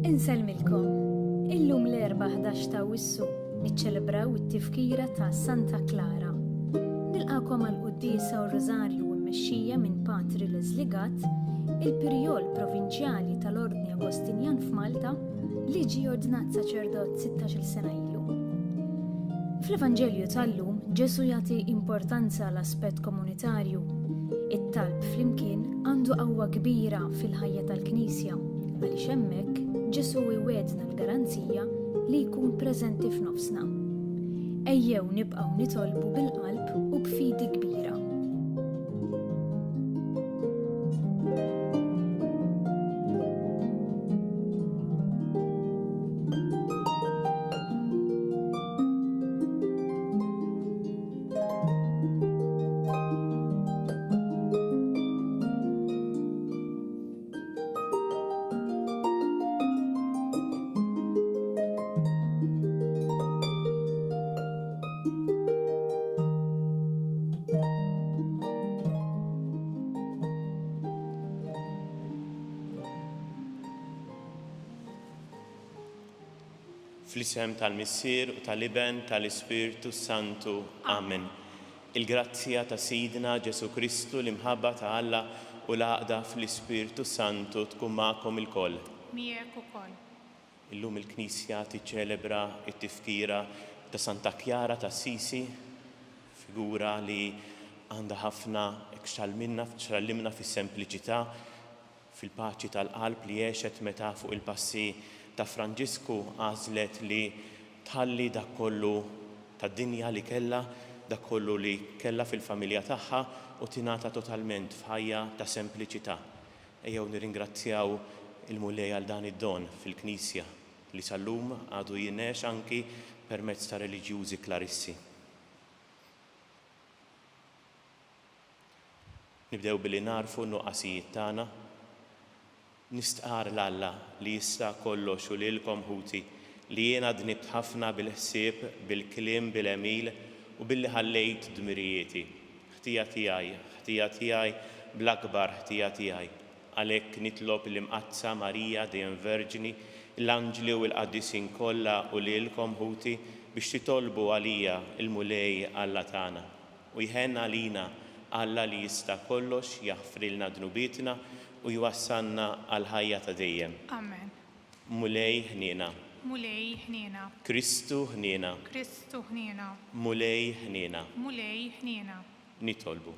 Inselmilkom, illum l-erba' 11 ta' Awwissu niċċelebraw it-tifkira ta' Santa Clara. Nilqakom għall-Quddiesa u r-Rożarju mmexxija minn Patri Leżligat, il-Pirjol Provinċjali tal-Ordni Agostinjan f'Malta li ġie ordinat saċerdot 16-il sena ilu. Fl-Evanġelju tal-lum Ġesu jagħti importanza l-aspett komunitarju. It-talb flimkien għandu qawwa kbira fil-ħajja tal-Knisja għaliex hemmhekk Ġesu iwedna l-garanzija li jkun preżenti f'nofsna. Ejjew nibqgħu nitolbu bil-qalb u b'fidi kbira. Fl-isem tal-Missier u tal-Iben tal-Ispiritu Santu. Amen. Il-grazzja ta' Sidna Ġesu Kristu l-imħabba ta' Alla u l-għaqda fl-Ispiritu Santu tkun magħkom ilkoll. Miegħek ukoll. Illum il-Knisja tiċċelebra t-tifkira ta' Santa Clara ta' Assisi, figura li għandha ħafna xallimna fis-sempliċità, fil-paċi tal-qalb li għexet meta fuq il-passi ta' Franġisku għażlet li tħalli dak kollu tad-dinja li kellha, dak kollu li kellha fil-familja tagħha u tingħata totalment f'ħajja ta' sempliċità. Ejjew nirringrazzjaw il-Mulej għal dan id-don fil-Knisja li sal-lum għadu jingħex anki permezz ta' reliġjużi klarissi. Nibdew billi narfu n-nuqqasijiet tagħna. Nistqar l-Alla li jista' kollox u lilkom ħuti li jiena dnibt ħafna bil-ħsieb, bil-kliem, bil-emil u billi ħallejt dmirijieti. Ħtija tiegħi bl-akbar ħtija tiegħi. Għalhekk nitlob l-imqazza Marija dejjem Verġini, l-anġli u l-qaddisin kollha u lilkom ħuti biex titolbu għalija il-Mulej Alla tagħna. U jħenn għalina Alla li jista' kollox jaħfrilna dnubietna u jwassalna għal ħajja ta' dejjem. Amen. Mulej ħniena. Mulej ħniena. Kristu ħniena. Kristu ħniena. Mulej ħniena. Mulej ħniena. Nitolbu.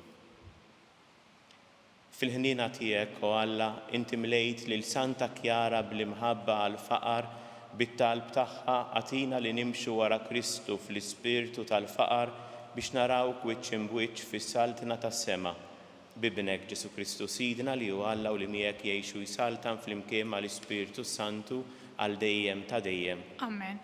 Fil-ħniena tiegħek o Alla inti mlejt lil Santa Clara bl-imħabba għal faqar bit-talb tagħha għatina li nimxu wara Kristu fl-ispirtu tal-faqar biex narawk wiċċ imbuċċ fis-saltna tas-sema. Bibnek Ġesu Kristu Sidna li hu Alla u li miegħek jgħixu jsaltan flimkien mal-Ispiritu Santu għal dejjem ta' dejjem. Amen.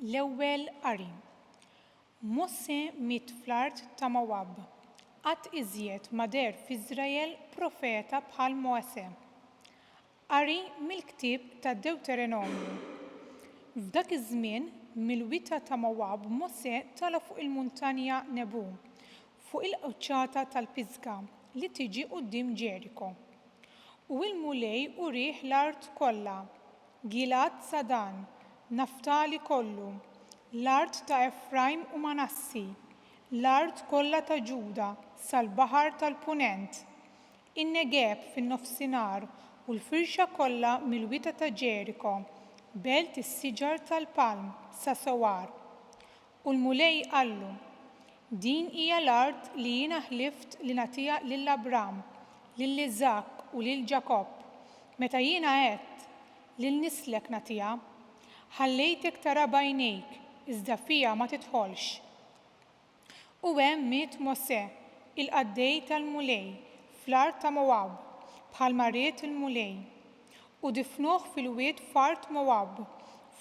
L-ewwel qari. Mose miet fl-art ta' Mowab. Qatt iżjed ma der f'Iżrael profeta bħal Mose. Qari mill-ktieb tad Deuteronomju. F'dak iż-żmien mill-wita ta' Mowab Mose tala fuq il-muntanja Nebu, fuq il-quċċata tal-Pisga li tiġi quddiem Ġeriko. U l-mulej urih l-art kollha, Gilad Sadan, Naftali kollu, l-art ta' Efraim u Manassi, l-art kollha ta' Ġuda sal-baħar tal-Punent, in-Negeb fin-nofsinhar u l-firxa kollha mill-wita ta' Ġeriko, belt is-siġar tal-palm sa Sowar. U l-mulej qallu: din hija l-art li jiena ħlift li nagħtiha lil Abram, lil Iżak u lil Ġakob, meta jiena għedt lil nislek nagħtiha, ħallejtek tara b'għajnejk iżda fiha ma tidħolx. U hemm miet Mose, il-qaddej tal-mulej, fl-art ta' Mowab, bħalma ried il-mulej, u difnuh fil-wied f'art Mowab,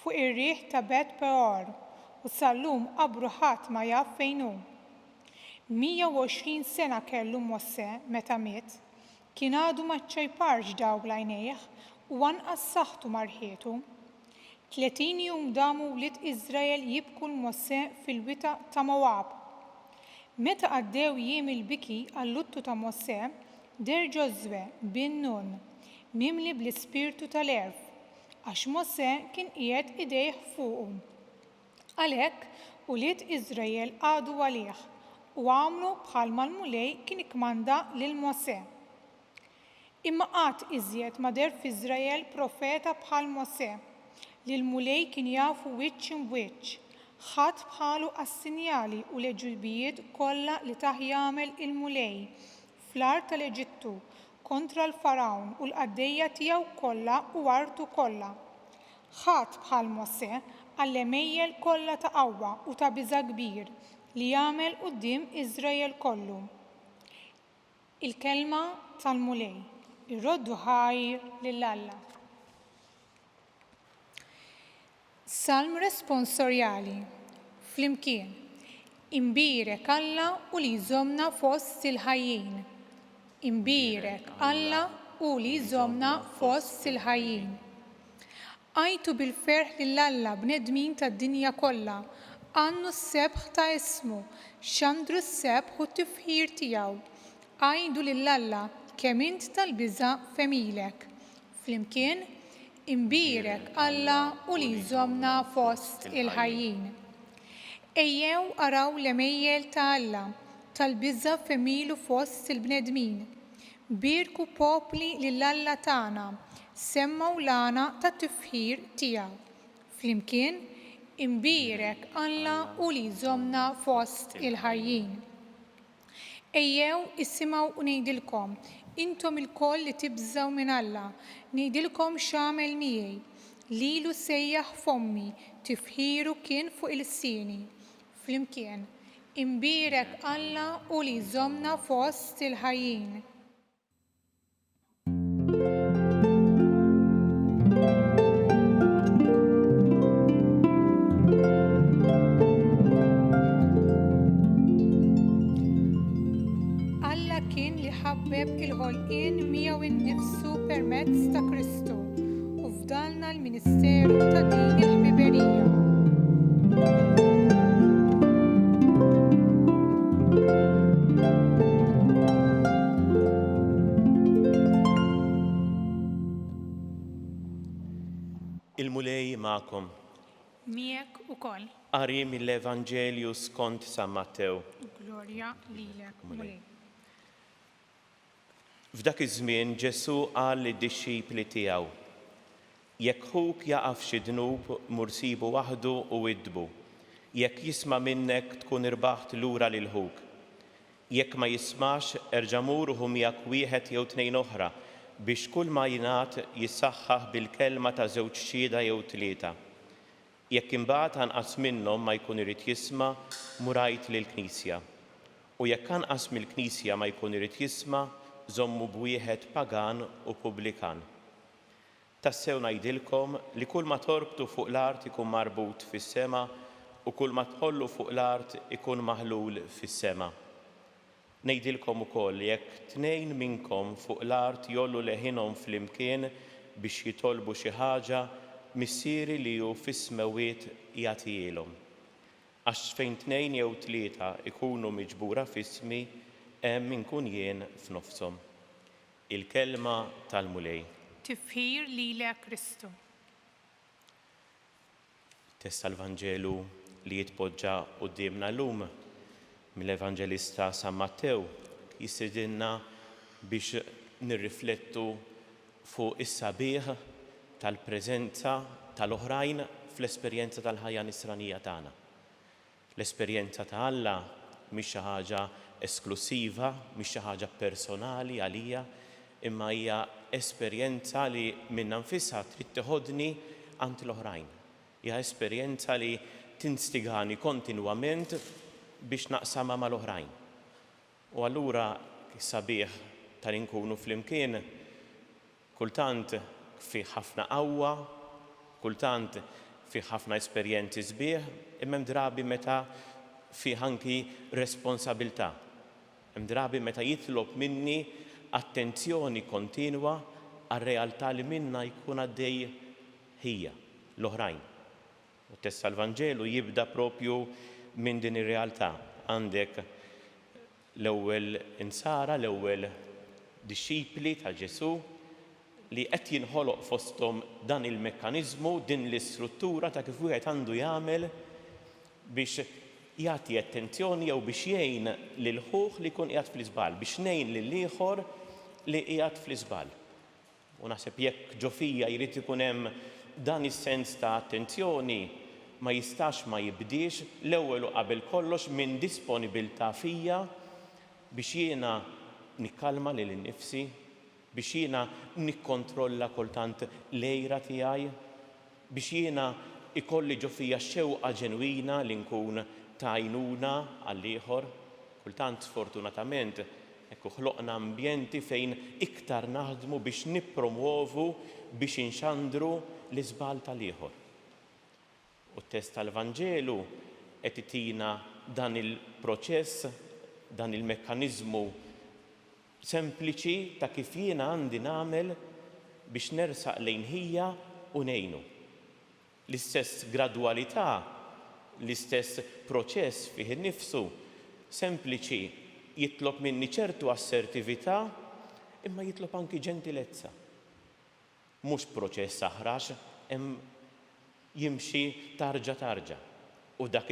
fuq ir-riħ ta' Bet Peor, u sal-lum qabru ħadd ma jaf fejn hu. 120 sena kellu Mose meta miet, kien għadu ma ċċajparx dawk l-għajnejh u anqas saħħtu ma rħietu. 30 jum damu wlied Iżrael jibku l-Mosse fil-wita ta' Mowab. Meta għaddew jiem il-biki għall-luttu ta' Mosse, der Ġoswe bin Nun mimli bl-ispirtu tal-erf, għax Mosse kien qiegħed idejh fuqu. Għalhekk wlied Iżrael għadu għalih u għamlu bħalma l-mulej kien ikkmanda lil Mosse. Imma qatt iżjed ma der f'Iżrael profeta bħal Mosse li l-mulej kien jafu wiċċ imwiċċ, ħadd bħalu għas-sinjali u l-eġibijiet kollha li taħ jagħmel il-mulej fl-art tal-Eġittu kontra l-Farawn u l-qaddejja tiegħu kollha u artu kollha. Ħadd bħal Mosse għall-emejjel kollha ta' qawwa u ta' biża' kbir li jagħmel quddiem Iżrael kollu. Il-kelma tal-mulej, irroddu ħajr lill-Alla. Salm responsorjali flimkien. Imbirek Alla u li jżommna fost il-ħajjin. Imbirek Alla u li jżommna fost il-ħajjin. Għajtu bil-ferħ lill-Alla bnedmin tad-dinja kollha, għannu s-sebħ ta' ismu, xandru s-sebħ u t-tifħir tiegħu. Għajdu lill-Alla kemm int tal-biża' femilek. Flimkien, imbirek Alla u li jżommna fost il-ħajjin. Ejjew araw l-emejjel ta' Alla, tal-biża' femilu fost il-bnedmin. Birku popli lill-Alla tagħna, semmaw lana ta' tifħir tiegħu. Flimkien, imbirek Alla u li jżommna fost il-ħajjin. Ejjew issimgħu u ngħidilkom, intom il-koll li tibżgħu minn Alla, ngħidilkom x'għamel miegħi, lilu sejjaħ fommi, tifħiru kien fuq il-sieni. Flimkien, imbirek Alla u li jżommna fost il-ħajjin. Alla kien li ħabbeb il-ħolqien miegħu innifsu permezz ta' Kristu u fdalna l-Ministeru ta' din il-ħbiberija. Il-mulej ma'kom. Miegħek ukoll. Qari mill-Evanġelju skont San Mattew. Glorja lilek, mulej. F'dak iż-żmien Ġesu qal lid-dixxipli tiegħu: jekk ħuk jaqaf xi dnub mur sibu waħdu u idbu. Jekk jisma' minnek tkun irbaħt lura lil ħuk. Jekk ma jismax erġa' mur u miegħek wieħed jew tnejn oħra biex kull ma jingħad jissaħħaħ bil-kelma ta' żewġ xhieda jew tlieta. Jekk imbagħad anqas minnhom ma jkun irid jisma' murajt lill-Knisja. U jekk anqas mill-Knisja ma jkun irid jisma' żommu b'wieħed pagan u pubblikan. Tassew ngħidilkom li kull ma torbtu fuq l-art ikun marbut fis-sema u kull ma tħollu fuq l-art ikun maħlul fis-sema. Ngħidilkom ukoll jekk tnejn minnkom fuq l-art jollu leħinhom flimkien biex jitolbu xi ħaġa missieri li hu fis-smewiet jagħtihilhom. Għax fejn tnejn jew tlieta ikunu miġbura f'ismi hemm inkun jien f'nofshom. Il-kelma tal-mulej. Tifħir lilek Kristu. Test tal-Vanġelu li jitpoġġa qudiemna llum mill-Evanġelista San Mattew jistidilna biex nirriflettu fuq is-sabiħ tal-preżenza tal-oħrajn fl-esperjenza tal-ħajja nisranija tagħna. L-esperjenza ta' Alla mhix xi ħaġa esklusiva, mhix xi ħaġa personali għalija, imma hija esperjenza li minnha nfisha trid tiħodni għand l-oħrajn. Hija esperjenza li tinstigani kontinwament biex naqsamha mal-oħrajn. U allura sabiħ tal-inkunu flimkien kultant fi ħafna qawwa, kultant fi ħafna esperjenzi sbieħ, imma drabi meta fi anki responsabilità. Hemm drabi meta jitlob minni attenzjoni kontinwa għar-realtà li minna jkun għaddej hija. l-oħrajn. U test tal-Vanġelu jibda propju minn din ir-realtà. Għandek l-ewwel insara, l-ewwel disċipli ta' Ġesu li qed jinħoloq fosthom dan il-mekkaniżmu, din l-istruttura ta' kif wieħed għandu jagħmel biex jagħti attenzjoni jew biex jgħin lil ħuħ li jkun qiegħed fl-iżbal, biex ngħin lil ieħor li qiegħed fl-iżbal. U naħseb jekk ġo fija jrid ikun hemm dan is-sens ta' attenzjoni ma jistax ma jibdiex l-ewwel u qabel kollox minn disponibilità fija biex jiena nikkalma lil innifsi, biex jiena nikkontrolla kultant l-ejra tiegħi, biex jiena ikolli ġo fija xewqa ġenwina li nkun ta' għajnuna għall-ieħor. Kultant sfortunatament ekku ħloqna ambjenti fejn iktar naħdmu biex nippromuovu biex inxandru l-iżbal tal-ieħor. U t-test tal-Vanġelu qed itina dan il-proċess, dan il-mekkaniżmu sempliċi ta' kif jiena għandi nagħmel biex nersaq lejn ħija u ngħinu. L-istess gradwalità, l-istess proċess fih innifsu sempliċi jitlob minni ċertu assertività imma jitlob anki ġentilezza. Mhux proċess aħrax, jimxi tarġa. U dak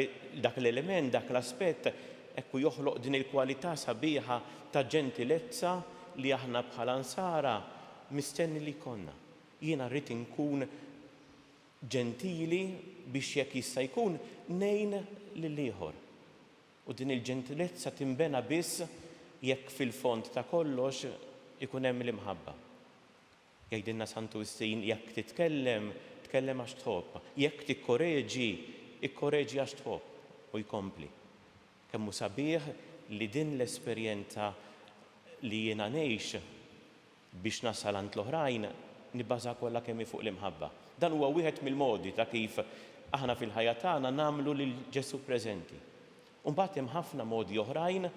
l-element, dak l-aspett ekku joħloq din il-kwalità sabiħa ta' ġentilezza li aħna bħala nsara mistenni li konna. Jiena rrid inkun ġentili biex jekk jista' jkun ngħin lill-ieħor. U din il-ġentilezza timbena biss jekk fil-fond ta' kollox ikun hemm l-imħabba. Jgħidilna Santu Wistin jekk titkellem għax tħobb, jekk tikkoreġi, ikkoreġi għax tħobb u jkompli. Kemmu sabiħ li din l-esperjenza li jiena ngħix biex nasal għand l-oħrajn nibbaża kollha kemm fuq l-imħabba. Dan huwa wieħed mill-modi ta' kif aħna fil-ħajja tagħna nagħmlu lil Ġesu preżenti. U mbagħad hemm ħafna modi oħrajn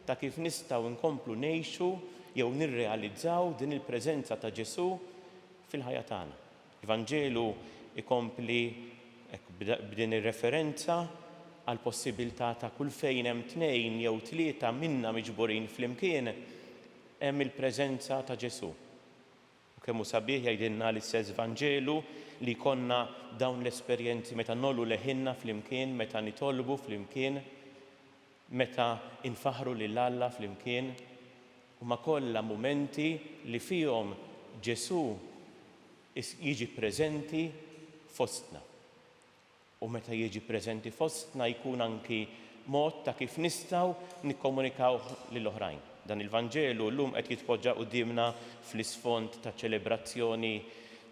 ta' kif nistgħu nkomplu ngħixu jew nirrealizzaw din il-preżenza ta' Ġesu fil-ħajja tagħna. Il-Vanġelu ikompli b'din ir-referenza għal possibilità ta' kull fejn hemm tnejn jew tlieta minna miġburin flimkien hemm il-preżenza ta' Ġesu. U kemm hu sabiħ jgħidilna l-istess Vanġelu li konna dawn l-esperjenzi meta nollu leħinna flimkien, meta nitolbu flimkien, meta infaħru lil Alla flimkien, huma kollha mumenti li fihom Ġesu jiġi preżenti fostna. U meta jiġi preżenti fostna jkun anki mod ta' kif nistgħu nikkomunikaw lill-oħrajn. Dan il-Vanġelu llum qed jitpoġġa qudiemna fl-isfond ta' ċelebrazzjoni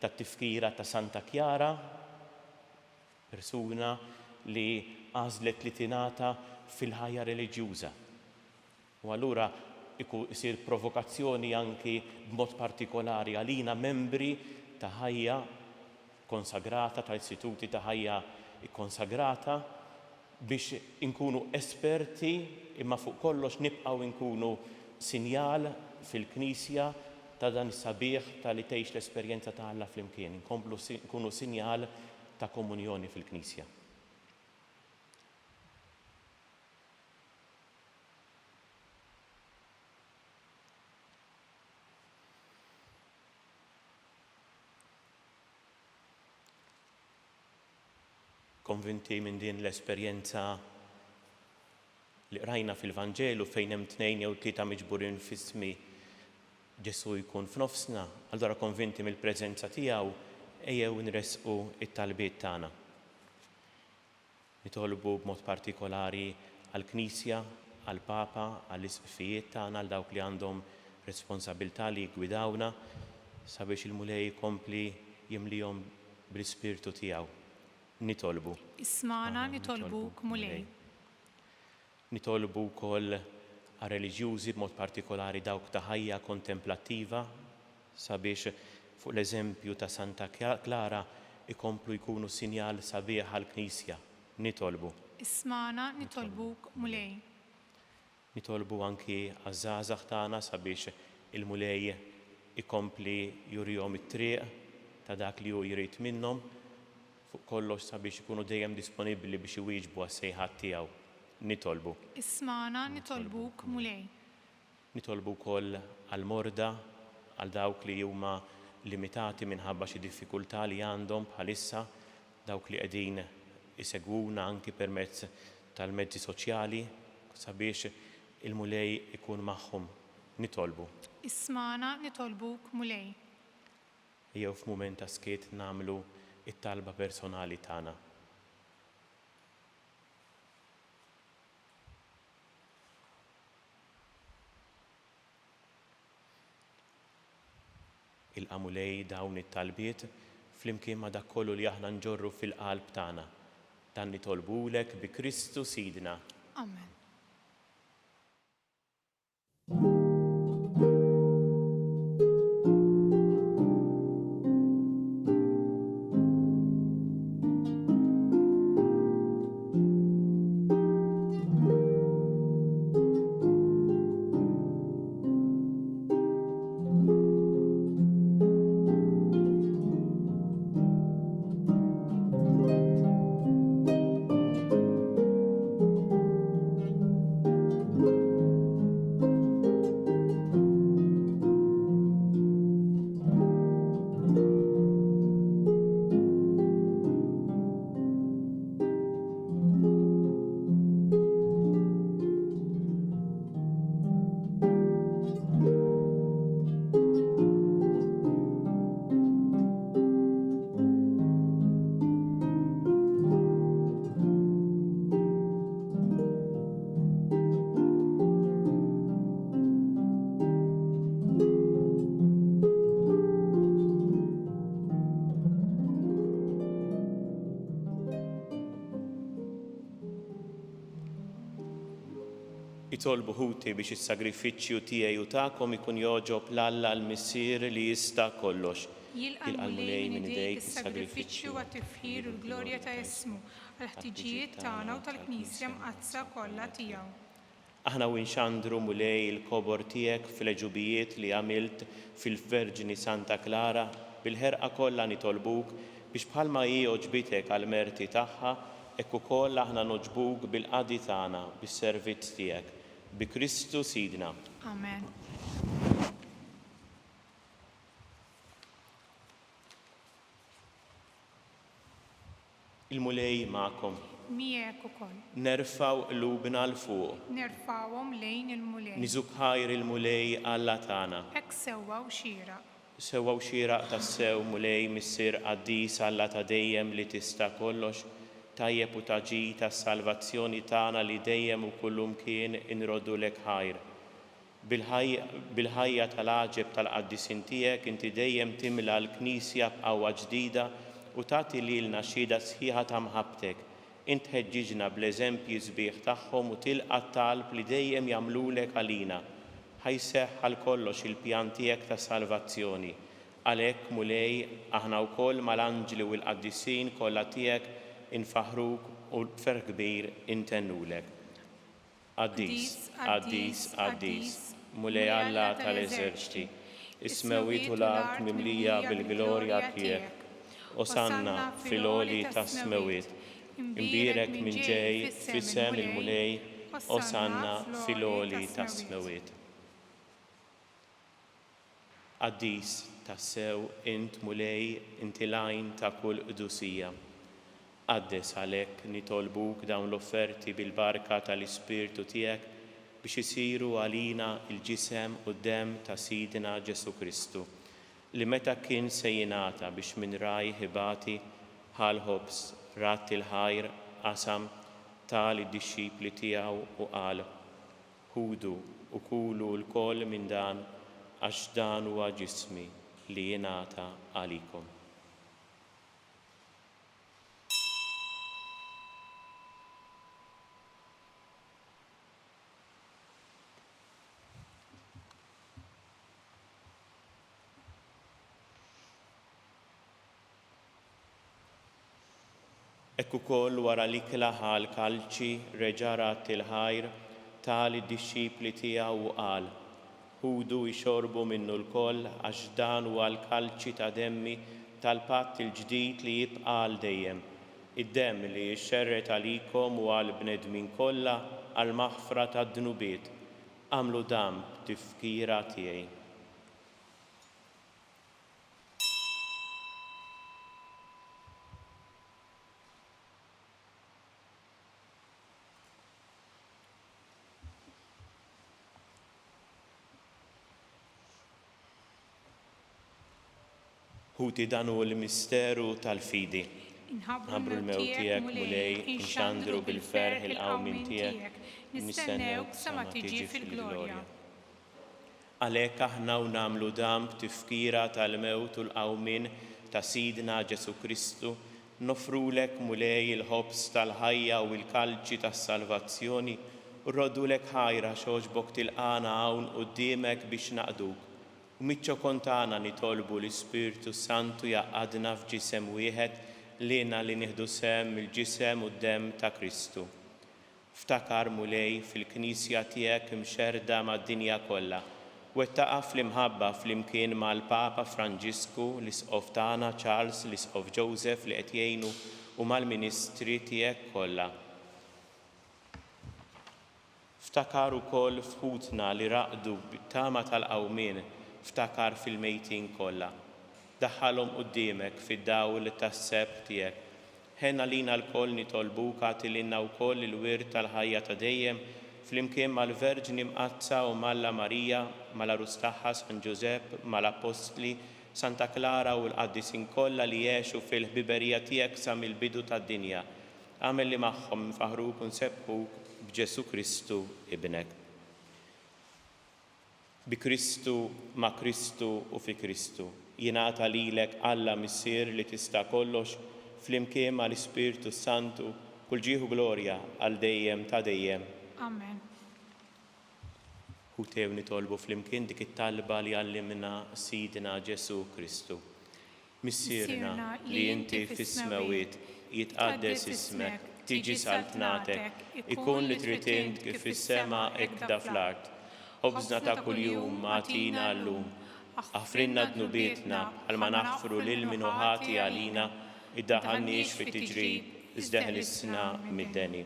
tat-tifkira ta' Santa Chiara, persuna li għażlet li tingħata fil-ħajja reliġjuża. U allura isir provokazzjoni anki b'mod partikolari għalina membri ta' ħajja konsagrata, ta' istituti ta' ħajja konsagrata biex inkunu esperti imma fuq kollox nibqgħu inkunu sinjal fil-Knisja ta' dan is-sabiħ ta' li tgħix l-esperjenza ta' Alla flimkien, nkunu sinjal ta' komunjoni fil-Knisja. Konvinti minn din l-esperjenza li rajna fil-Vanġelu fejn hemm tnejn jew tlieta miġburin f'ismi Ġesu jkun f'nofsna, allura konvinti mill-preżenza tiegħu ejjew nresqu it-talbiet tagħna. Nitolbu b'mod partikolari għall-Knisja, għall-Papa, għall-isqfijiet tagħna għal dawk li għandhom responsabilità li jgwidawna sabiex il-Mulej jkompli jimlihom bl-Ispirtu tiegħu. Nitolbu. Ismana nitolbuk Mulej. Nitolbu wkoll għar-reliġjużi b'mod partikolari dawk ta' ħajja kontemplattiva sabiex fuq l-eżempju ta' Santa Clara ikomplu jkunu sinjal sabiħ għall-Knisja. Nitolbu. Ismana nitolbuk Mulej. Nitolbu anki għaż-żgħażagħ tagħna sabiex il-Mulej ikompli jurihom it-triq ta' dak li hu jrid minnhom fuq kollox sabiex ikunu dejjem disponibbli biex iwieġbu għas-sejħat tiegħu. Nitolbu. Ismana nitolbuk mulej. Nitolbu wkoll għall-morda, għal dawk li huma limitati minħabba xi diffikultà li għandhom bħalissa, dawk li qegħdin isegwuna anki permezz tal-mezzi soċjali sabiex il-mulej ikun magħhom. Nitolbu. Ismana nitolbuk mulej. Jew f'mument ta' skiet nagħmlu it-talba personali tagħna. Il-qamulej dawn it-talbiet flimkien ma' dak kollu li aħna nġorru fil-qalb tagħna. Dan nitolbulek bi Kristu Sidna. Amen. Itolbu ħuti biex is-sagrifiċċju tiegħi u tagħkom ikun joġob l-Alla l-Missier li jista' kollox. Jilqal-mulej minn idejk is-sagrifiċċju għat-tifħir u l-glorja ta' ismu għal-ħtiġijiet tagħna u tal-Knisja mqazza kollha tiegħu. Aħna winxandru mulej il-kobor tiegħek fil-ġubijiet li għamilt fil-Verġini Santa Clara bil-ħerqa kollha nitolbuk biex bħalma hi oġbitek għall-merti tagħha hekk ukoll aħna noġbuk bil-qadi tagħna bis-servizz tiegħek. Bi Kristu Sidna. Amen. Il-mulej magħkom. Miegħek ukoll. Nerfaw qlubna l fuq. Nerfawhom lejn il-mulej. Niżuk ħajr il-mulej Alla tagħna. Hekk sewwa u xieraq. Sewwa u xieraq tas-sew mulej missier qaddis Alla ta' dejjem li tista' kollox, tajjeb u taġi tas-salvazzjoni tagħna li dejjem u kullum kien inroddu lek ħajr. Bil-ħajja tal-għaġeb tal-qaddisin tiegħek inti dejjem timla l-Knisja b'qawwa ġdida u tagħti lilna xhieda sħiħa ta' mħabbtek. Int ħeġġiġna bl-eżempji sbieħ tagħhom u tilqa' talb li dejjem jagħmlulek għalina. Ħajseħħ għal kollox il-pjan tiegħek ta' salvazzjoni. Għalhekk mulej aħna wkoll mal-anġli u l-qaddisin kollha tiegħek infaħruk u b'ferħ kbir intennulek. Qaddis, qaddis, qaddis, mulej Alla tal-eżerċiti, ismewit u l-art mimlija bil-glorja tiegħek. Osanna fil-għoli tas-smewit, imbirek minn ġej fis-sem il-mulej, osanna fil-għoli tas-smewit. Qaddis tassew int mulej inti lajn ta' kull qdusija. Qaddes għalhekk nitolbuk dawn l-offerti bil-barka tal-Ispirtu tiegħek biex isiru għalina il-ġisem u d-demm ta' Sidna Ġesu Kristu, li meta kien se jingħata biex minn raj ħibati ħalħobs rat il-ħajr qasam tal id-dixxipli tiegħu u qal: ħudu u kulu l-koll minn dan għax dan huwa ġismi li jingħata għalikom. Ekk ukoll wara li klaħa l-kalċi reġarat il-ħajr tal id-dixxipli tiegħu u qal: ħudu jxorbu minnu l-koll għax dan huwa l-kalċi ta' demmi tal-patt il-ġdid li jibqa' għal dejjem, id-demm li jxerret għalikom u għal bnedmin kollha għal maħfra tad-dnubiet. Għamlu dan b'tifkira tiegħi. Ħuti dan hu l-misteru tal-fidi. Nħabbru l-mewt tiegħek mulej, inxandru bil-ferħ il-qawmin tiegħek, nistennewk sa ma tiġi fil-glorja. Għalhekk aħna nagħmlu dan b'tifkira tal-mewt u l-qawmin ta' Sidna Ġesu Kristu, nofrulek mulej il-ħobs tal-ħajja u l-kalċi tas-salvazzjoni u rrodulek ħajra xogħġbok tilqana hawn quddiemek biex naqduk. U miċ-ċokon tagħna nitolbu l-Ispirtu Santu jaqgħadna f'ġisem wieħed lina li nieħdu sehem il-ġisem u d-demm ta' Kristu. Ftakar mulej fil-Knisja tiegħek imxerda mad-dinja kollha. Wettaqa' fl-imħabba flimkien mal-Papa Franġisku, l-Isqof tagħna Charles, l-Isqof Joseph li qed jgħinu u mal-Ministri tiegħek kollha. Ftakar ukoll f'ħutna li raqdu bit-tama tal-qawmien, ftakar fil-mejtin kollha. Daħħalhom quddiemek fid-dawl tas-seb tiegħek. Ħenna lina l-koll nitolbuk għatililna wkoll il-wirt tal-ħajja ta' dejjem flimkien mal-Verġni Mqazza u Malla Marija, mal-Arus tagħha San Ġusepp, mal-Apostli, Santa Klara u l-qaddisin kollha li jgħixu fil-ħbiberija tiegħek sa mill-bidu tad-dinja. Għamel li magħhom nfaħruk u nsebbħuk b'Ġesu Kristu ibnek. Bi Kristu, ma' Kristu u fi Kristu. Jingħata lilek Alla Missier li tista' kollox flimkien mal-Ispirtu Santu kull ġieħu glorja għal dejjem ta' dejjem. Amen. U tew nitolbu flimkien dik it-talba li għallimna Sidna Ġesu Kristu. Missierna li inti fis-smawiet jitqaddes ismek, tiġi saltnatek, ikun li trid int kif fis-sema hekk da fl-art. Ħobżna ta' kuljum għatina llum, aħfrinna dnubietna għal ma naħfru lil min hu ħati għalina, iddaħħalniex fit-tiġrib, iżda ħlisna mid-deni.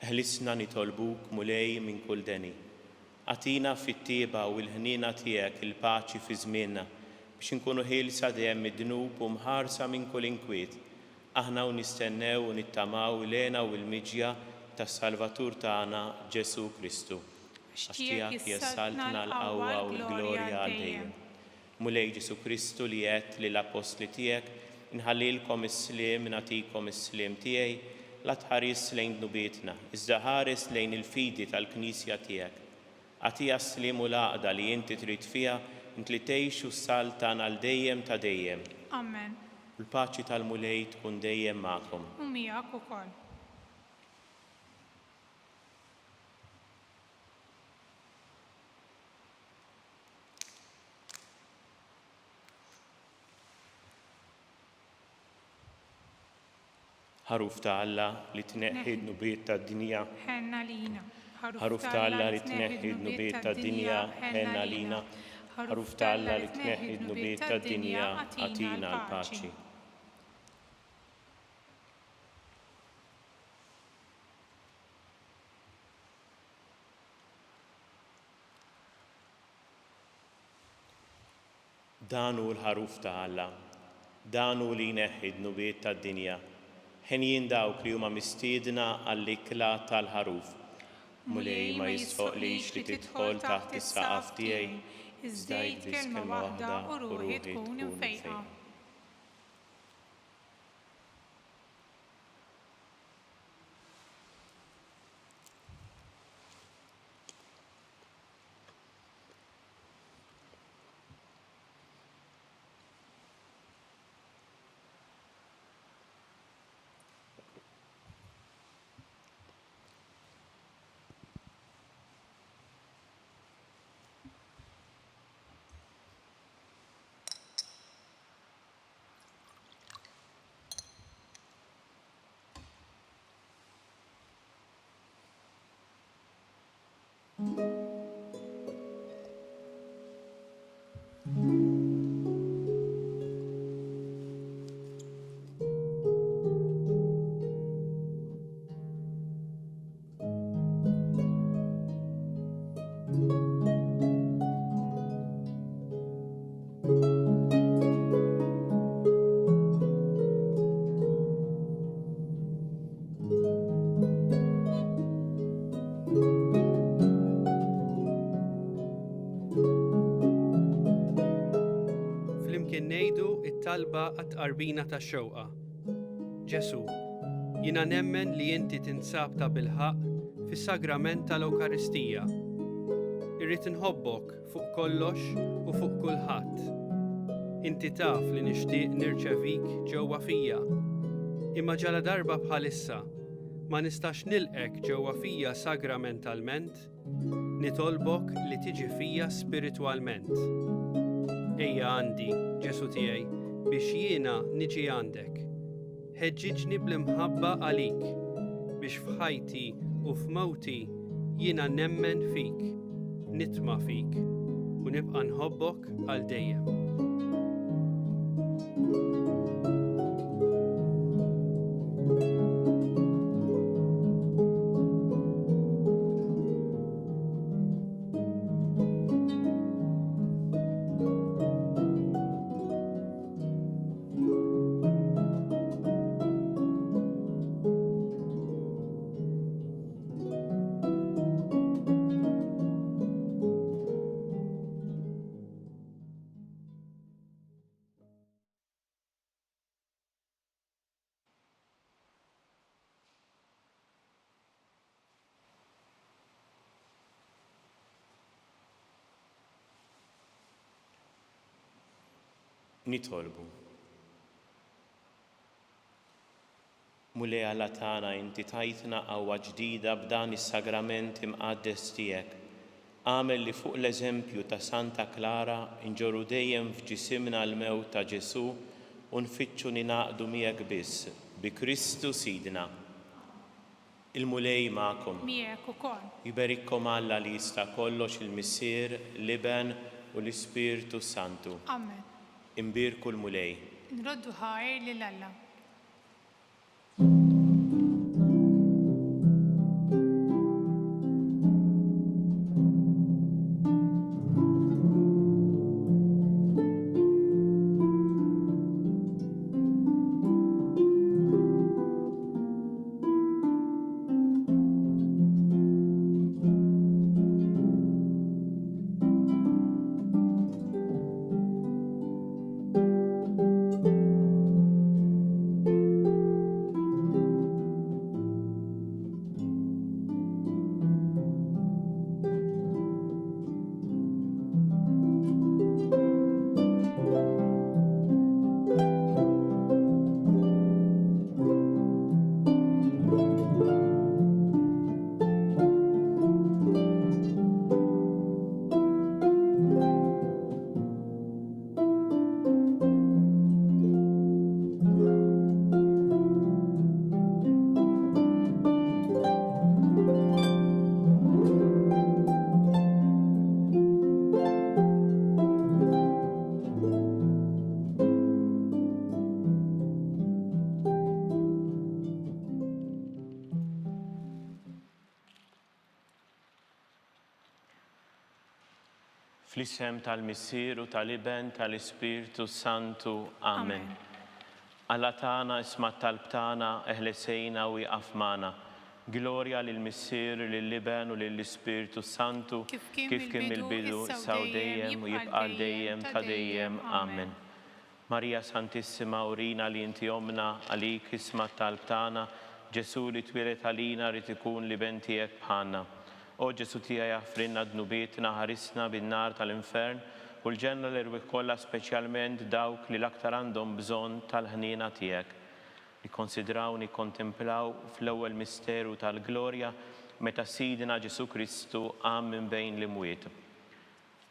Ħlisna nitolbuk mulej minn kull deni. Għatina fit-tieba u l-ħnina tiegħek il-paċi fi żmienna biex inkunu ħielsa dejjem mid-dnub u mħarsa minn kull inkwiet. Aħna u nistennew u nittamaw lena u l-miġja tas-Salvatur tagħna Ġesu Kristu. Għax tiegħek jessaltna l-qawwa u l-glorja għal dejjem. Mulej Ġesu Kristu li qed lill-Apostli tiegħek inħallilkom is-sliem nagħtikom is-sliem tiegħi la tħares lejn dnubietna, iżda ħares lejn il-fidi tal-Knisja tiegħek. Għatija s-sliem u l-għaqda li inti trid fiha int li tgħix u s-saltan għal dejjem ta' dejjem. Amen. U l-paċi tal-mulej tkun dejjem magħkom. U miegħek ukoll. Ħaruf ta' Alla li tneħħi d-nubiet tad-dinja. Ħenna lina. Ħaruf ta' Alla li tneħħi d-nubiet tad-dinja ħenna lina. Ħaruf ta' Alla li tneħħi d-nubiet tad-dinja għatina l-paċi. Dan hu l-ħaruf ta' Alla. Dan hu li jneħħi d-nubiet tad-dinja. Ħen dawk li huma mistiedna għall-ikla tal-ħaruf. Mulej ma jisħoqlix li tidħol taħt is-saqaf tiegħi, iżda jgħid kelma waħda u ruħi tkun imfejqa. ngħidu t-talba għat-qarbina tax-xewqa. Ġesu, jiena nemmen li inti tinsab ta' bilħaq fis-sagrament tal-Ewkaristija. Irrid inħobbok fuq kollox u fuq kulħadd. Inti taf li nixtieq nirċevik ġewwa fija. Imma ġala darba bħalissa ma nistax nilqek ġewwa fija sagramentalment, nitolbok li tiġi fija spiritwalment. Ejja għandi, Ġesu tiegħi, biex jiena niġi għandek. Ħeġġiġni bl-imħabba għalik, biex f'ħajti u f'mewti jiena nemmen fik, nitma' fik u nibqa' nħobbok għal dejjem. Nitolbu. Mulej Alla tagħna inti tajtna qawwa ġdida b'dan is-sagrament imqaddes tiegħek. Għamel li fuq l-eżempju ta' Santa Clara inġorru dejjem f'ġisimna l-mewt ta' Ġesu u nfittxu ninaqdu miegħek biss bi Kristu Sidna. Il-mulej magħkom. Miegħek ukoll. Jiberikkom Alla li jista' kollox il-Missier, l-Iben u l-Ispirtu Santu. Amen. Imbirku l-mulej. Nroddu ħajr lil Alla. Fl-isem tal-Missier u tal-Iben tal-Ispirtu Santu. Amen. Alla tagħna isma' talb tagħna eħlesejna u jaqaf magħna. Glorja lill-Missier, lill-Iben u lill-Ispirtu Santu kif kien mill-bidu saw dejjem u jibqa' dejjem ta' dejjem. Amen. Marija Santissima, urina li inti omna għalik isma' talb tagħna, Ġesu li twilet għalina rid ikun l-Iben tiegħek bħalna. O Ġesu tiegħi jaffrinna dnubietna ħarisna bin-nar tal-infern u l-ġenna l-irwieq kollha speċjalment dawk li l-aktar għandhom bżonn tal-ħniena tiegħek. Nikkonsidraw nikkontemplaw fl-ewwel misteru tal-glorja meta Sidna Ġesu Kristu qam minn bejn l-imwiet.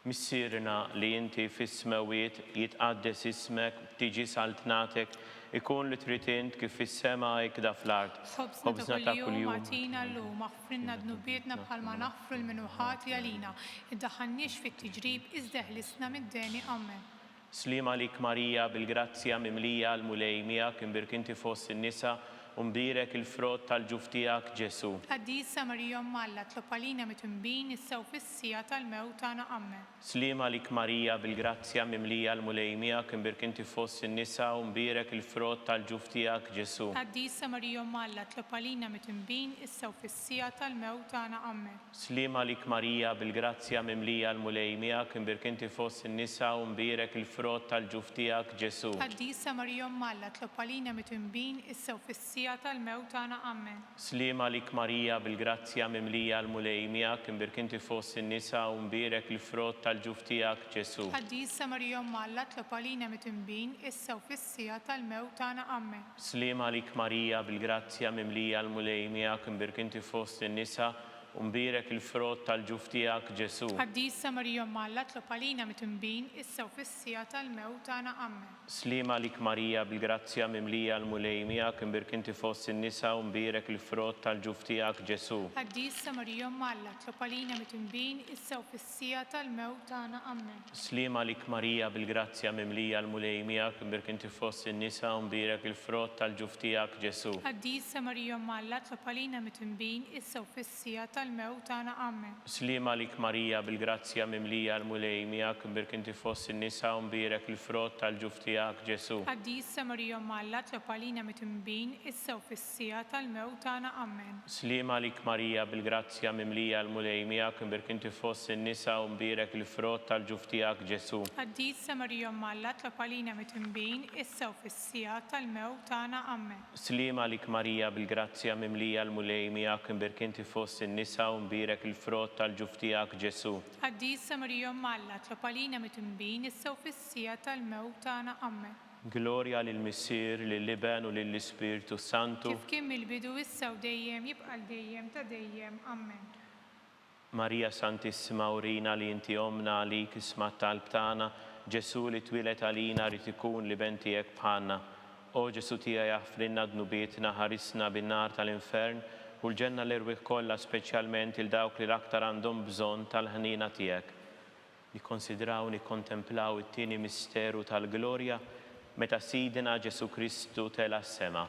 Missierna li inti fis-smewiet jitqaddes ismek, tiġi saltnatek, ikun li trid int kif fis-sema hekk fl-ard. Ħobżna ta' kuljum agħtina llum, aħfrinna dnubietna bħalma naħfru l-minuħati għalina. Iddaħħalniex fit-tiġrib iżda ħlisna mid-deni. Amen. Slima lik Marija bil-grazzja mimlija l-mulej miegħek imbirk inti fost in-nisa u mbirek il-frott tal-ġuf tiegħek Ġesu. Qaddisa Marija Umm Alla, tlob għalina mitnbin issa u fis-sija tal-mewt tagħna. Amen. Slima lik Marija bil-grazzja mimlija l-mulejmija kimbirk inti fost in-nisa u mbirek il-frott tal-ġuf tiegħek Ġesu. Qaddisa Marija Umm Alla, tlob għalina mitnbin issa u fis-sija tal-mewt tagħna. Amen. Slima lik Marija bil-grazzja mimlija l-mulejmija kimbirk inti fost in-nisa u mbirek il-frott tal-ġuf tiegħek Ġesu. Qaddisa Marija Umm Alla, tlob għalina mitnbin issa u fis-sija tal-mewt tagħna. Amen. Slima lik Marija bil-grazzja mimlija l-mulejmija kimbirk inti fost in-nisa u mbirek il-frott tal-ġuf tiegħek Ġesu. Qaddisa Marija Umm Alla, tlob għalina mitnbin issa u fis-sija tal-mewt tagħna. Amen. Slima lik Marija bil-grazzja mimlija l-mulejmija kimbirk inti fost in-nisa u mbirek il-frott tal-ġuf tiegħek Ġesu. Qaddisa Marija Umm Alla, tlob għalina mitnbin issa u fis-sija tal-mewt tagħna. Amen. Slima lik Marija bil-grazzja mimlija l-mulejmija kimbirk inti fost in-nisa u mbirek il-frott tal-ġuf tiegħek Ġesu. Qaddisa Marija Umm Alla, tlob għalina mitnbin issa u fis-sija tal-mewt tagħna. Amen. Slima lik Marija bil-grazzja mimlija l-mulejmija kimbirk inti fost in-nisa u mbirek il-frott tal-ġuf tiegħek Ġesu. Qaddisa Marija Umm Alla, tlob għalina mitnbin issa u fis-sija tal-mewt tagħna. Amen. Slima lik Marija bil-grazzja mimlija l-mulejmija kimbirk inti fost in-nisa u mbirek il-frott tal-ġuf tiegħek Ġesu. Qaddisa Marija Umm Alla, tlob għalina mitnbin issa u fis-sija tal-mewt tagħna. Amen. Slima lik Marija bil-grazzja mimlija l-mulejmija kimbirk inti fost in-nisa u mbirek il-frott tal-ġuf tiegħek Ġesu. Qaddisa Marija Umm Alla, tlob għalina mitnbin issa u fis-sija tal-mewt tagħna. Amen. Slima lik Marija bil-grazzja mimlija l-mulejmija kimbirk inti fost in-nisa u mbirek il-frott tal-ġuf tiegħek Ġesu. Qaddisa Marija Umm Alla, tlob għalina mitnbin issa u fis-sija tal-mewt tagħna. Amen. Gloria lill-Missier, lill-Iben u lill-Ispiritu Santu. Kif kien mill-bidu issa u dejjem jibqa' dejjem ta' dejjem. Amen. Marija Santissima urina li inti omna għalik isma' talb tagħna, Ġesu li twilet għalina rid ikun li ben tiegħek bħalna. O Ġesu tiegħi jaħfrinna dnubietna ħarisna bin-nar tal-infern u l-ġenna l-irwieħ kollha speċjalment il dawk li l-aktar għandhom bżonn tal-ħnina tiegħek. Nikkonsidraw nikkontemplaw it-tieni misteru tal-glorja meta Sidina Ġesu Kristu tela s-sema.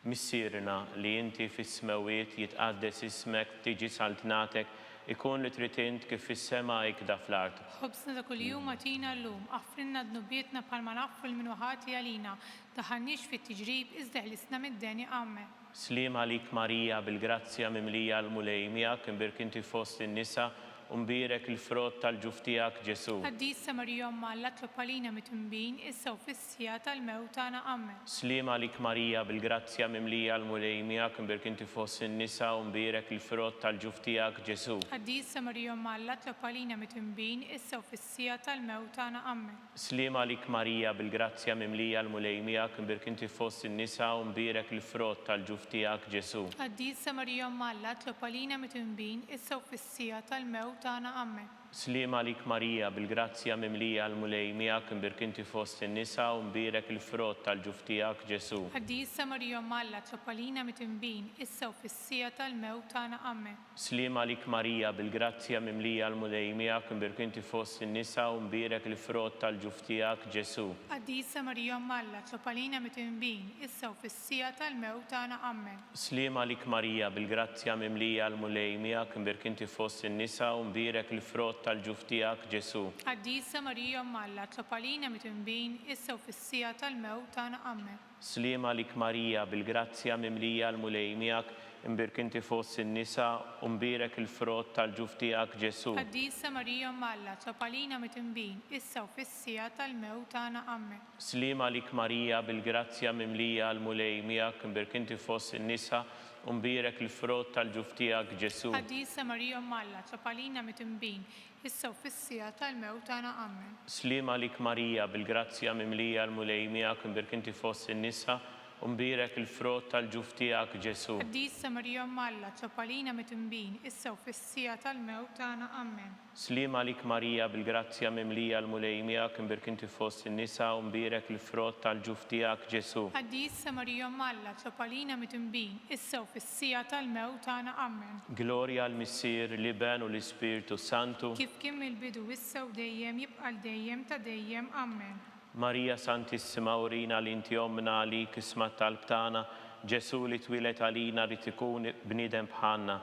Missierna li inti fis-smewiet jitqaddes ismek, tiġi saltnatek, ikun li trid int kif fis-sema ikda fl-art. Ħobsna ta' kuljum atina llum, aħfrinna dnubietna bħalma naħfu l-minuħati għalina, taħannix fit-tiġrib iżda ħlisna mid-deni. Amen. Slima lik Marija bil-grazzja mimlija l-mulejmija kimbirk inti fost in-nisa u mbirek il-frott tal-ġuf tiegħek Ġesu. Qaddisa Marija Umm Alla, tlob għalina mitnbin issa u fis-sija tal-mewt tagħna. Amen. Slima lik Marija bil-grazzja mimlija l-mulejmija kimbirk inti fost in-nisa u mbirek il-frott tal-ġuf tiegħek Ġesu. Qaddisa Marija Umm Alla, tlob għalina mitnbin issa u fis-sija tal-mewt tagħna. Amen. Slima lik Marija bil-grazzja mimlija l-mulejmija kimbirk inti fost in-nisa u mbirek il-frott tal-ġuf tiegħek Ġesu. Qaddisa Marija Umm Alla, tlob għalina mitnbin issa u fis-sija tal-mewt tagħna. Amen. Slima lik Marija bil-grazzja mimlija l-mulejmija kimbirk inti fost in-nisa u mbirek il-frott tal-ġuf tiegħek Ġesu. Qaddisa Marija Umm Alla, tlob għalina mitnbin issa u fis-sija tal-mewt tagħna. Amen. Slima lik Marija bil-grazzja mimlija l-mulejmija kimbirk inti fost in-nisa u mbirek il-frott tal-ġuf tiegħek Ġesu. Qaddisa Marija Umm Alla, tlob għalina mitnbin issa u fis-sija tal-mewt tagħna. Amen. Slima lik Marija bil-grazzja mimlija l-mulejmija kimbirk inti fost in-nisa u mbirek il-frott tal-ġuf tiegħek Ġesu. Qaddisa Marija Umm Alla, tlob għalina mitnbin issa u fis-sija tal-mewt tagħna. Amen. Slima lik Marija bil-grazzja mimlija l-mulejmija imbirk inti fost in-nisa u mbirek il-frott tal-ġuf tiegħek Ġesu. Qaddisa Marija Umm Alla, tlob għalina mitnbin issa u fis-sija tal-mewt tagħna. Amen. Slima lik Marija bil-grazzja mimlija l-mulejmija imbirk inti fost in-nisa u mbirek il-frott tal-ġuf tiegħek Ġesu. Qaddisa Marija Umm Alla, tlob għalina mitnbin issa u fis-sija tal-mewt tagħna. Amen. Slima lik Marija bil-grazzja mimlija l-mulejmija imbirk inti fost in-nisa u mbirek il-frott tal-ġuf tiegħek Ġesu. Qaddisa Marija Umm Alla, tlob għalina mitnbin issa u fis-sija tal-mewt tagħna. Amen. Slima lik Marija bil-grazzja mimlija l-mulejmija imbirk inti fost in-nisa u mbirek il-frott tal-ġuf tiegħek Ġesu. Qaddisa Marija Umm Alla, tlob għalina mitnbin issa u fis-sija tal-mewt tagħna. Amen. Gloria l-Missier, l-Iben u l-Ispiritu Santu. Kif kien mill-bidu issa u dejjem jibqa' dejjem ta' dejjem. Amen. Marija Santissima urina li inti omna għalik isma' talb tagħna, Ġesu li twilet għalina rrid ikun bniedem bħalna.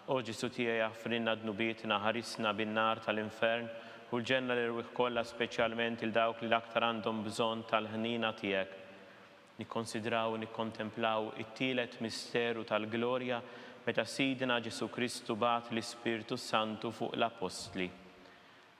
O Ġesu tiegħi jaffrinna dnubietna, ħarisna bin-nar tal-infern u l-ġenna l-irwieħ kollha speċjalment il dawk li l-aktar għandhom bżonn tal-ħnina tiegħek. Nikkonsidraw u nikkontemplaw it-tielet misteru tal-glorja meta Sidna Ġesu Kristu bagħat l-Ispirtu Santu fuq l-Apostli.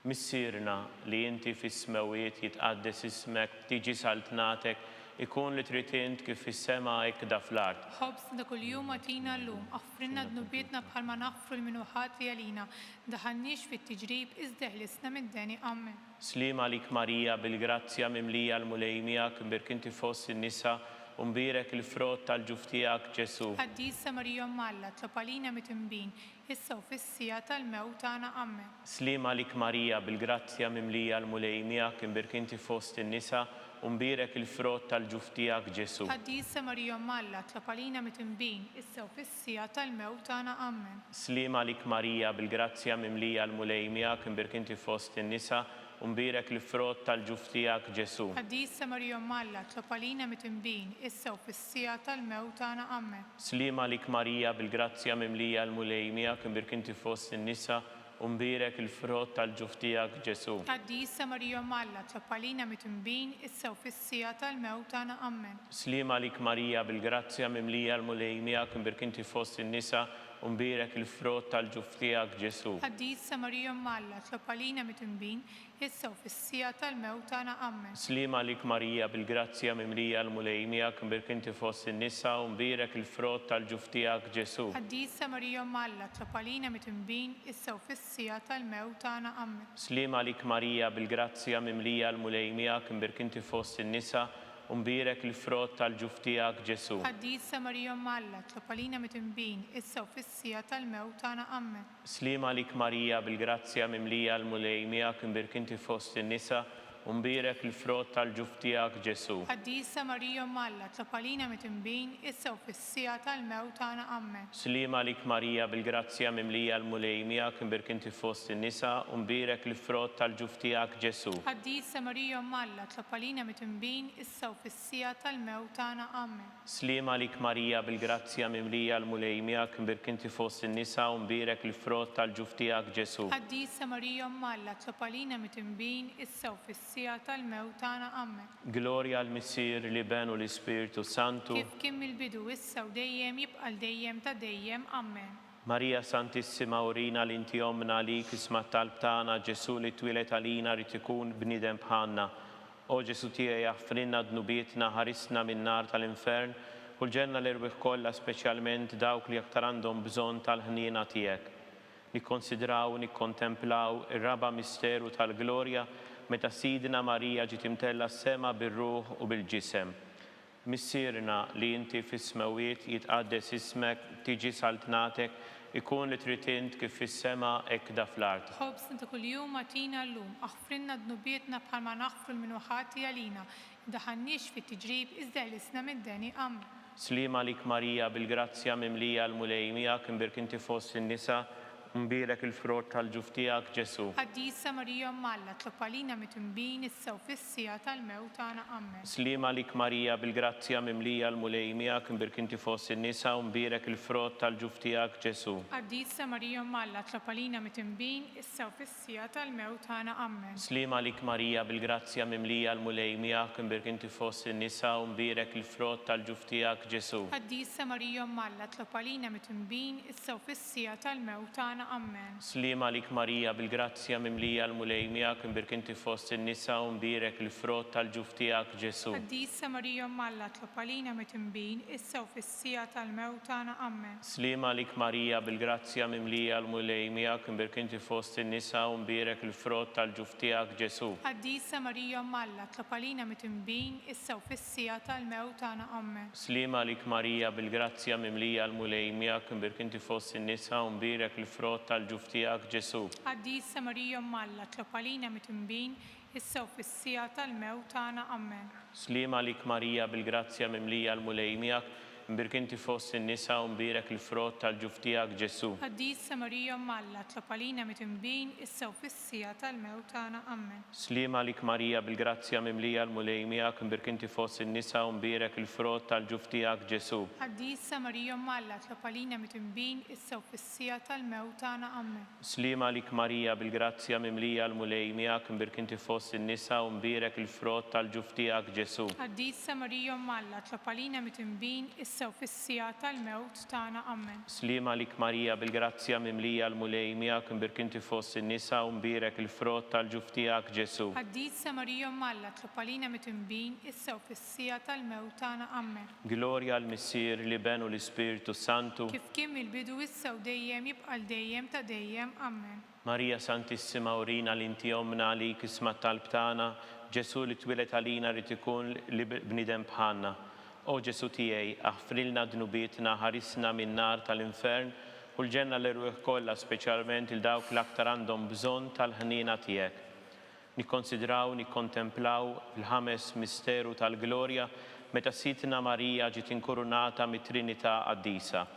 Missierna li inti fis-smawiet jitqaddes ismek, tiġi saltnatek, ikun li trid int kif fis-sema hekk da fl-ard. خبزنا كل يوم أعطينا اللوم أغفرنا ذنوبنا بحال ما نغفر المنوحات ليالينا دخلنيش في التجريب ازده لسنا من داني آمين. Slima lik Marija bil-grazzja mimlija l-mulejmijak mbirk inti fost in-nisa u mbirek il-frott tal-ġuftijak Ġesu. قديسة مريم معلة تلقالينا متنبين هسه وفي السياطة الموت أنا آمين. Slima lik Marija bil-grazzja mimlija l-mulejmijak mbirk inti fost in-nisa u mbirek il-frott tal-ġuftijak Ġesu. قديسة مريم معلة تلقالينا متنبين هسه وفي السياطة الموت أنا آمين. Slima lik Marija bil-grazzja mimlija l-mulejmijak mbirk inti fost in-nisa u mbirek il-frott tal-ġuftijak Ġesu. قديسة مريم معلة تلقالينا متنبين هسه وفي السياطة الموت أنا آمين. Slima lik Marija bil-grazzja mimlija l-mulejmijak mbirk inti fost in-nisa u mbirek il-frott tal-ġuftijak Ġesu. قديسة مريم معلة تلقالينا متنبين هسه وفي السياطة الموت أنا آمين. Slima lik Marija bil-grazzja mimlija l-mulejmijak mbirk inti fost in-nisa u mbirek il-frott tal-ġuftijak Ġesu. قديسة مريم معلة تلقالينا متنبين هسه وفي السياطة الموت أنا آمين. Slima lik Marija bil-grazzja mimlija l-mulejmijak mbirk inti fost in-nisa u mbirek il-frott tal-ġuftijak Ġesu. قديسة مريم معلة تلقالينا متنبين هسه وفي السياطة الموت أنا آمين. Slima lik Marija bil-grazzja mimlija l-mulejmijak mbirk inti fost in-nisa u mbirek il-frott tal-ġuftijak Ġesu. قديسة مريم معلة تلقالينا متنبين هسه وفي السياطة الموت أنا آمين. Slima lik Marija bil-grazzja mimlija l-mulejmijak mbirk inti fost in-nisa u mbirek il-frott tal-ġuftijak Ġesu. قديسة مريم معلة تلقالينا متنبين هسه وفي السياطة الموت أنا آمين. Slima lik Marija bil-grazzja mimlija l-mulejmijak mbirk inti fost in-nisa u mbirek il-frott tal-ġuftijak Ġesu. قديسة مريم معلة تلقالينا متنبين هسه وفي السياطة الموت أنا آمين. Slima lik Marija bil-grazzja mimlija l-mulejmijak mbirk inti fost in-nisa u mbirek il-frott tal-ġuftijak Ġesu. قديسة مريم معلة تلقالينا متنبين هسه وفي السياطة الموت أنا آمين. Glorja l-Missir li benu l-Ispirtu Santu. كيف كم البدو هسه وديم يبقى الديم تديم آمين. Marija Santissima urina l-inti omna li kisma tal-btana Ġesu li twilet għalina rrid ikun bniedem bħalna. O Ġesu tiegħi jaffrinna dnubietna, ħarisna min-nar tal-infern u l-ġenna l-irwieħ kollha speċjalment dawk li aktar għandhom bżonn tal-ħniena tiegħek. Nikkonsidraw u nikkontemplaw ir-raba' misteru tal-glorja meta Sidna Marija ġiet imtella s-sema bir-ruħ u bil-ġisem. Missierna li inti fis-smawiet jitqaddes ismek, tiġi saltnatek, ikun li trid int kif fis-sema hekk da fl-ard. خبزنا كل يوم أعطينا اللوم أغفرنا ذنوبنا بحال ما نغفر المنوحات ليالينا دخلنيش في التجريب ازده لسنا من داني آمين. Slima lik Marija bil-grazzja mimlija l-mulejmijak mbirk inti fost in-nisa u mbirek il-frott tal-ġuftijak Ġesu. قديسة مريم معلة تلقالينا متنبين هسه وفي السياطة الموت أنا آمين. Slima lik Marija bil-grazzja mimlija l-mulejmijak mbirk inti fost in-nisa u mbirek il-frott tal-ġuftijak Ġesu. قديسة مريم معلة تلقالينا متنبين هسه وفي السياطة الموت أنا آمين. Slima lik Marija bil-grazzja mimlija l-mulejmijak mbirk inti fost in-nisa u mbirek il-frott tal-ġuftijak Ġesu. قديسة مريم معلة تلقالينا متنبين هسه وفي السياطة الموت أنا آمين. Slima lik Marija bil-grazzja mimlija l-mulejmijak mbirk inti fost in-nisa u mbirek il-frott tal-ġuftijak Ġesu. قديسة مريم معلة تلقالينا متنبين هسه وفي السياطة الموت أنا آمين. Slima lik Marija bil-grazzja mimlija l-mulejmijak mbirk inti fost in-nisa u mbirek il-frott tal-ġuftijak Ġesu. قديسة مريم معلة تلقالينا متنبين هسه وفي السياطة الموت أنا آمين. Slima lik Marija bil-grazzja mimlija l-mulejmijak mbirk inti fost in-nisa u mbirek il-frott tal-ġuftijak Ġesu. قديسة مريم معلة تلقالينا متنبين هسه وفي السياطة الموت أنا آمين. Slima lik Marija bil-grazzja mimlija l-mulejmijak imbirk inti fost in-nisa u mbirek il-frott tal-ġuf tiegħek Ġesu. Qaddisa Marija Malla, tlob għalina mitnbin issa u fis-sija tal-mewt tagħna. Amen. Slima lik Marija bil-grazzja mimlija l-mulej miegħek imbirk inti fost in-nisa u mbirek il-frott tal-ġuf tiegħek Ġesu. Qaddisa Marija Malla, tlob għalina mitnbin issa u fis-sija tal-mewt tagħna. Amen. Slima lik Marija bil-grazzja mimlija l-mulej miegħek imbirk inti fost in-nisa u mbirek il-frott tal-ġuf tiegħek Ġesu. Qaddisa Marija Malla, tlob għalina mitnbin issa u fis-sija tal-mewt tagħna. Amen. Slima lik Marija bil-grazzja mimlija l-mulej miegħek imbirk inti fost in-nisa u mbirek il-frott tal-ġuf tiegħek Ġesu. Qaddisa Marija Malla, tlob għalina mitnbin issa u fis-sija tal-mewt tagħna. Amen. Glorja l-Missier li benu l-Ispiritu Santu. Kif kien mill-bidu issa u dejjem jibqa' dejjem ta' dejjem. Amen. Marija Santissima urina l-inti omna li kisma talb tagħna, Ġesu li twilet għalina rrid ikun li bniedem bħalna. O Ġesu tiegħi, aħfrilna dnubietna, ħarisna min-nar tal-infern u l-ġenna l-irwieħ kollha speċjalment il dawk l-aktar għandhom bżonn tal-ħnina tiegħek. Nikkonsidraw, nikkontemplaw il-ħames misteru tal-glorja meta sitna Marija ġiet inkurunata mit-Trinità Qaddisa.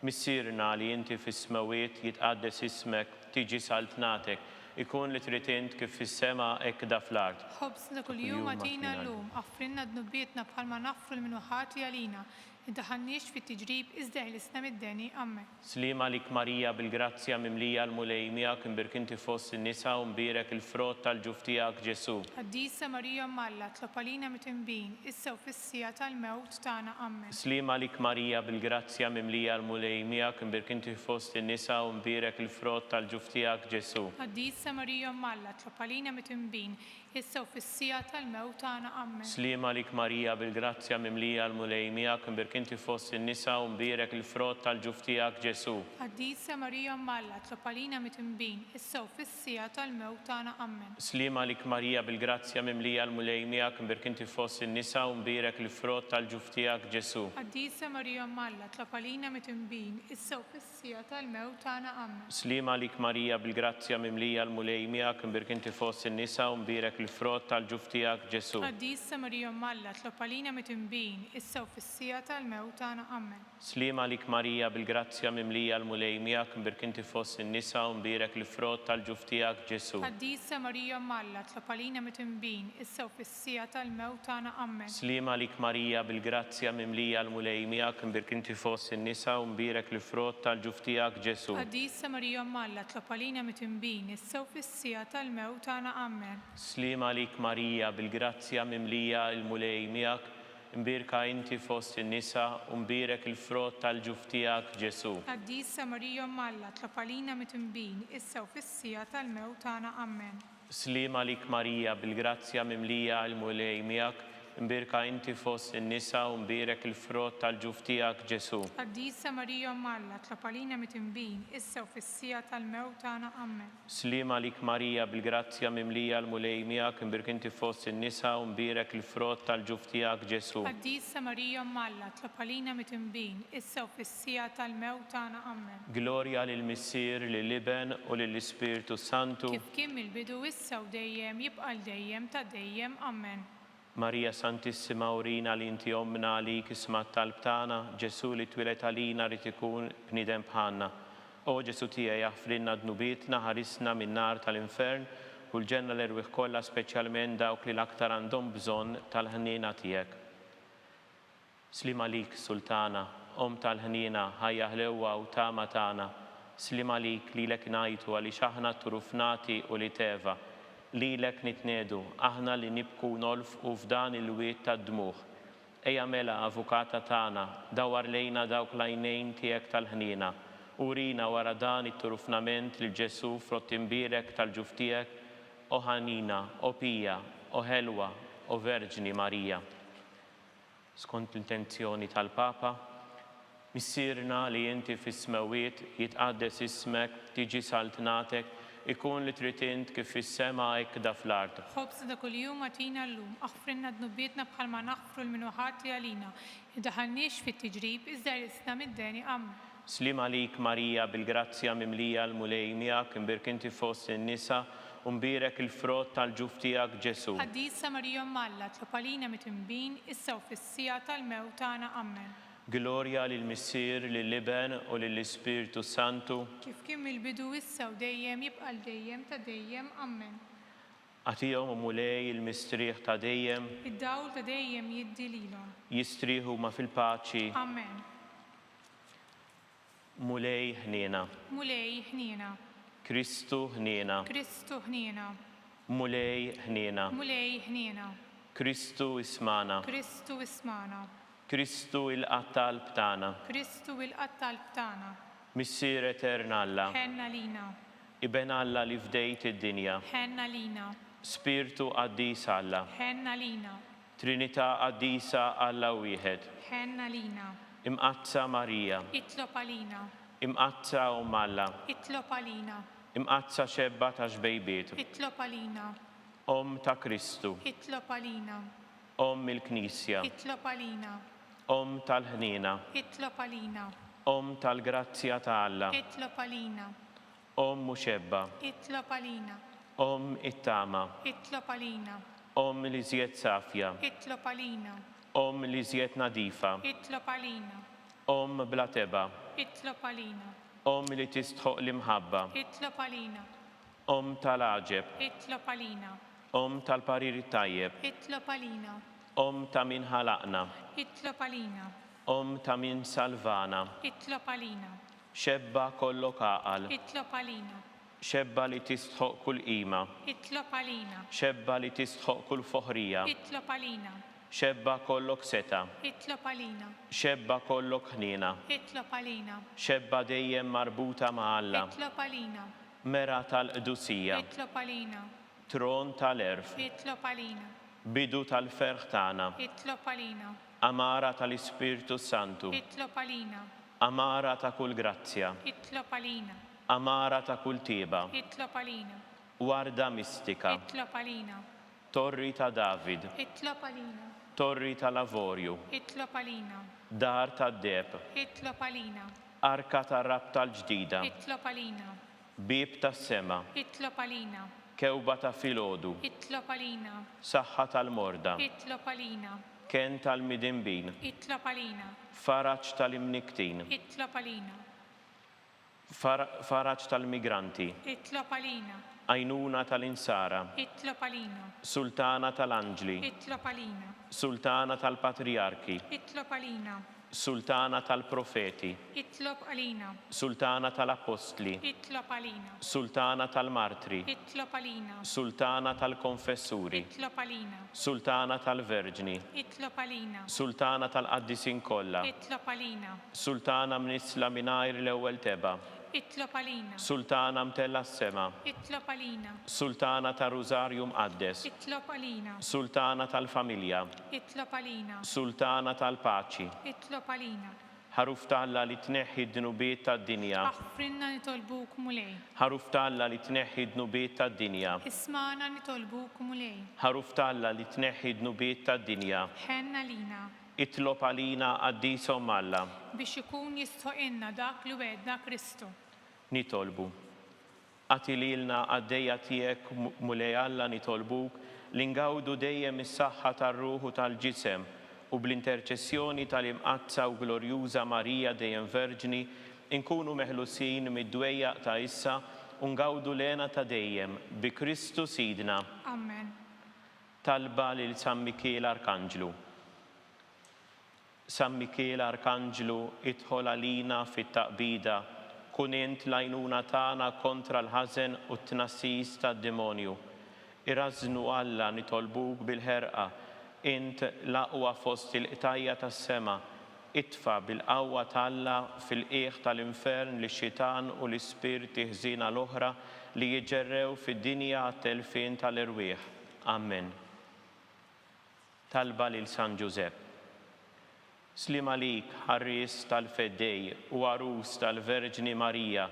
Missierna li inti fis-smawiet jitqaddes ismek, tiġi saltnatek, ikun li trid int kif fis-sema hekk da fl-ard. ħobsna kuljum għatina llum, aħfrilna dnubietna bħalma naħfru l-minuħati għalina. Iddaħħalniex fit-tiġrib iżda ħlisna mid-deni. Amen. Slima lik Marija bil-grazzja mimlija l-mulej miegħek imbirk inti fost in-nisa u mbirek il-frott tal-ġuf tiegħek Ġesu. Qaddisa Marija Malla, tlob għalina mitnbin issa u fis-sija tal-mewt tagħna. Amen. Slima lik Marija bil-grazzja mimlija l-mulej miegħek imbirk inti fost in-nisa u mbirek il-frott tal-ġuf tiegħek Ġesu. Qaddisa Marija Malla, tlob għalina mitnbin issa u fis-sija tal-mewt tagħna. Amen. Slima lik Marija bil-grazzja mimlija l-mulej miegħek imbirk inti fost in-nisa u mbirek il-frott tal-ġuf tiegħek Ġesu. Qaddisa Marija Malla, tlob għalina mitnbin issa u fis-sija tal-mewt tagħna. Amen. Slima lik Marija bil-grazzja mimlija l-mulej miegħek imbirk inti fost in-nisa u mbirek il-frott tal-ġuf tiegħek Ġesu. Qaddisa Marija Malla, tlob għalina mitnbin issa u fis-sija tal-mewt tagħna. Amen. Slima lik Marija bil-grazzja mimlija l-mulej miegħek imbirk inti fost in-nisa u mbirek il-frott tal-ġuf tiegħek Ġesu. Qaddisa Marija Malla, tlob għalina mitnbin issa u fis-sija tal-mewt tagħna. Amen. Slima lik Marija bil-grazzja mimlija l-mulej miegħek imbirk inti fost in-nisa u mbirek il-frott tal-ġuf tiegħek Ġesu. Qaddisa Marija Malla, tlob għalina mitnbin issa u fis-sija tal-mewt tagħna. Amen. Slima lik Marija bil-grazzja mimlija l-mulej miegħek imbirk inti fost in-nisa u mbirek il-frott tal-ġuf tiegħek Ġesu. Qaddisa Marija Malla, tlob għalina mitnbin issa u fis-sija tal-mewt tagħna. Amen. Slima lik Marija bil-grazzja mimlija l-mulej miegħek imbirka inti fost in-nisa u mbirek il-frott tal-ġuf tiegħek Ġesu. Qaddisa Marija Malla, tlob għalina mitnbin issa u fis-sija tal-mewt tagħna. Amen. Slima lik Marija bil-grazzja mimlija l-mulej miegħek imbirka inti fost in-nisa u mbirek il-frott tal-ġuf tiegħek Ġesu. Qaddisa Marija Malla, tlob għalina mitnbin issa u fis-sija tal-mewt tagħna. Amen. Slima lik Marija bil-grazzja mimlija l-mulej miegħek imbirk inti fost in-nisa u mbirek il-frott tal-ġuf tiegħek Ġesu. Qaddisa Marija Malla, tlob għalina mitnbin issa u fis-sija tal-mewt tagħna. Amen. Glorja lill-Missier lill-Iben u lill-Ispiritu Santu. Kif kien mill-bidu issa u dejjem jibqa' dejjem ta' dejjem. Amen. Marija Santissima urina li inti omna li kisma talb tagħna, Ġesu li twilet għalina rrid ikun bniedem bħalna. O Ġesu tiegħi aħfrilna dnubietna, ħarisna min-nar tal-infern u l-ġenna l-irwieħ kollha speċjalment dawk li l-aktar għandhom bżonn tal-ħnina tiegħek. Slima lik Sultana, Om tal-ħnina, ħajja ħlewwa u tama tagħna. Slima lik lilek ngħidu għaliex aħna turufnati u li teva. Lilek nitnedu, aħna li nibku nolfqu f'dan il-wiet tad-dmuħ. Ejja mela avukata tagħna, dawar lejna dawk l-għajnejn tiegħek tal-ħnina. Urina wara dan it-turufnament lil Ġesu frott imbirek tal-ġuf tiegħek, o ħanina, o pija, o ħelwa, o Verġni Marija. Skont l-intenzjoni tal-Papa, missierna li inti fis-smawiet jitqaddes ismek, tiġi saltnatek, ikun li trid int kif fis-sema hekk da fl-ard. ħobsna kuljum għatina llum, aħfrilna dnubietna bħalma naħfru l-minuħati għalina. Iddaħħalniex fit-tiġrib iżda ħlisna mid-deni. Amen. Slima lik Marija bil-grazzja mimlija l-mulej miegħek imbirk inti fost in-nisa u mbirek il-frott tal-ġuf tiegħek Ġesu. Qaddisa Marija Malla, tlob għalina mitnbin issa u fis-sija tal-mewt tagħna. Amen. Gloria lill-Missier, lill-Iben u lill-Ispiritu Santu. Kif kien mill-bidu issa u dejjem jibqa' l-dejjem ta' dejjem. Amen. Għatihom u mulej il-mistrieħ ta' dejjem. Id-dawl ta' dejjem jiddi lilhom. Jistrieħu ma fil-paċi. Amen. Mulej ħniena. Mulej ħniena. Kristu ħniena. Kristu ħniena. Mulej ħniena. Mulej ħniena. Kristu ismana. Kristu ismana. Kristu il-qattalb tagħna. Kristu il-qattalb tagħna. Missier eterna Alla. Ħenna lina. Iben Alla li fdejt id-dinja. Ħenna lina. Spiritu qaddis Alla. Ħenna lina. Trinità qaddisa Alla wieħed. Ħenna lina. Imqazza Marija. Itlob għalina. Imqazza Alla. Itlob għalina. Imqazza xebba ta' xbejbiet. Itlob għalina. Ta' Kristu. Itlob għalina. Il-Knisja. Itlob għalina. Tal-ħnina. Itlob għalina. Tal-grazzja ta' Alla. Itlob għalina. Muxebba. Itlob għalina. It-tama. Itlob għalina. Li żjed safja. Itlob għalina. Li żjed nadifa. Itlob għalina. Bla teba. Itlob għalina. Li tistħoq l-imħabba. Itlob għalina. Tal-aġeb. Itlob għalina. Tal-pariri tajjeb. Itlob għalina. Ta' min ħalaqna. Itlob għalina. Ta' min salvana. Itlob għalina. Xebba kollok għaqal. Itlob għalina. Xebba li tistħoq kull qima. Itlob għalina. Xebba li tistħoq kull foħrija. Itlob għalina. Xebba kollok seta. Itlob għalina. Xebba kollok ħnina. Itlob għalina. Xebba dejjem marbuta ma' Alla. Itlob għalina. Mera tal-qdusija. Itlob għalina. Tron tal-erf. Itlob għalina. Bidu tal-ferħ tagħna. Itlob għalina. Amara tal-Ispiritu Santu. Itlob għalina. Amara ta' kull grazzja. Itlob għalina. Amara ta' kull tieba. Itlob għalina. Warda mistika. Itlob għalina. Torri ta' David. Itlob għalina. Torri tal-Lavorju. Itlob għalina. Dar tad-deb. Itlob għalina. Arka tar-rab tal-ġdida. Itlob għalina. Bib tas-sema. Itlob għalina. Kewba ta' filgħodu. Itlob għalina. Saħħa tal-morda. Itlob għalina. Ken tal-midinbin. Itlob għalina. Faraġġ tal-imniktin. Itlob għalina. Faraġġ tal-migranti. Itlob għalina. Għajnuna tal-insara. Itlob għalina. Sultana tal-anġli. Itlob għalina. Sultana tal-patriarki. Itlob għalina. Sultana tal-profeti. Itlob għalina. Sultana tal-apostli. Itlob għalina. Sultana tal-martri. Itlob għalina. Sultana tal-konfessuri. Itlob għalina. Sultana tal-verġni. Itlob għalina. Sultana tal-qaddisin kollha. Itlob għalina. Sultana mnisla mingħajr l-ewwel teba. Itlob għalina. Sultana mtella s-sema. Itlob għalina. Sultana tal-Rużarju mqaddes. Itlob għalina. Sultana tal-familja. Itlob għalina. Sultana tal-paċi. Itlob għalina. Ħaruf Alla li tneħħi d-dnubiet tad-dinja. Aħfrinna nitolbuk mulej. Ħaruf Alla li tneħħi d-dnubiet tad-dinja. Ismana nitolbuk mulej. Ħaruf Alla li tneħħi d-dnubiet tad-dinja. Ħenna lina. Itlob għalina qaddisom Alla. Biex ikun jistħoqilna dak li wedna Kristu. Nitolbu. Għati lilna għaddejja tiegħek mulej Alla nitolbuk li ngawdu dejjem is-saħħa tar-ruħu tal-ġisem u bl-interċessjoni tal-imqazza u glorjuża Marija dejjem Verġni inkunu meħlusin mid-dwejjaq ta' issa u ngawdu lena ta' dejjem bi Kristu Sidna. Amen. Talba lil San Mikiel Arkanġlu. San Mikiel Arkanġlu idħol għalina fit-taqbida kun int l-għajnuna tagħna kontra l-ħażen u t-tnassis tad-demonju. Irażnu Alla nitolbuk bil-ħerqa int l-aqwa fost il-qtajja tas-sema, itfa bil-qawwa t'Alla fil-qiegħ tal-infern li xitan u l-ispirti ħżina l-oħra li jiġġerrew fid-dinja għat-telfin tal-irwieħ. Amen. Talba lil San Giuseppe. Slim għalik ħarries tal-Feddej u għarus tal-Verġni Marija,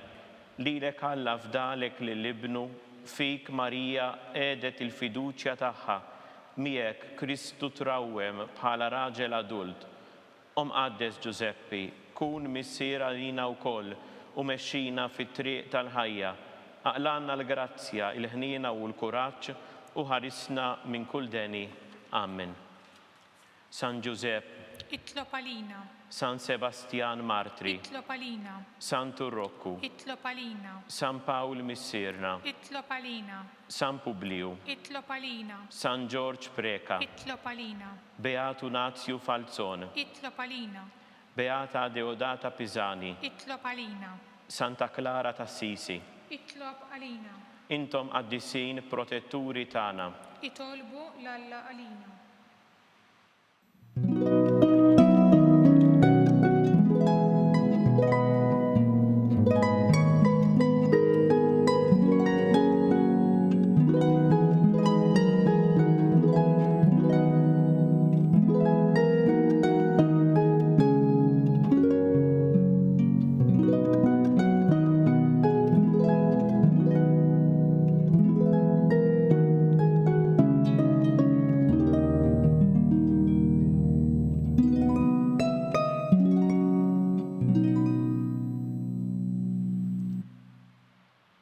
lilek Alla fdalek lill-ibnu, fik Marija għedet il-fiduċja tagħha, miegħek Kristu trawwem bħala raġel adult. Qaddes Giuseppi, kun missier għalina wkoll u mexxina fit-triq tal-ħajja. Aqlanna l-grazzja, il-ħniena u l-kuraġġ u ħarisna minn kull deni. Amen. San Giuseppe, Itlob għalina. San Sebastian Martri, Itlob għalina. San Turrokku, Itlob għalina. San Pawl Missirna, Itlob għalina. San Publiu, Itlob għalina. San George Preka, Itlob għalina. Beatu Nazio Falzone, Itlob għalina. Beata Deodata Pisani, Itlob għalina. Santa Clara Tassisi, Itlob għalina. intom qaddisin protetturi tagħna. Itolbu l-Alla għalina.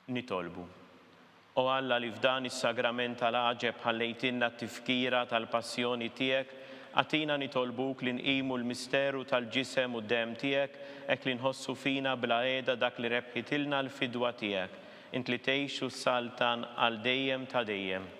Nitolbu. O Alla li f'dan is-sagrament tal-aġeb ħallejtinna t-tifkira tal-passjoni tiegħek, għatina nitolbuk li nqimu l-misteru tal-ġisem u d-dem tiegħek, hekk li nħossu fina bla qiegħda dak li rebħitilna l-fidwa tiegħek. Int li tgħixu s-saltan għal dejjem ta' dejjem.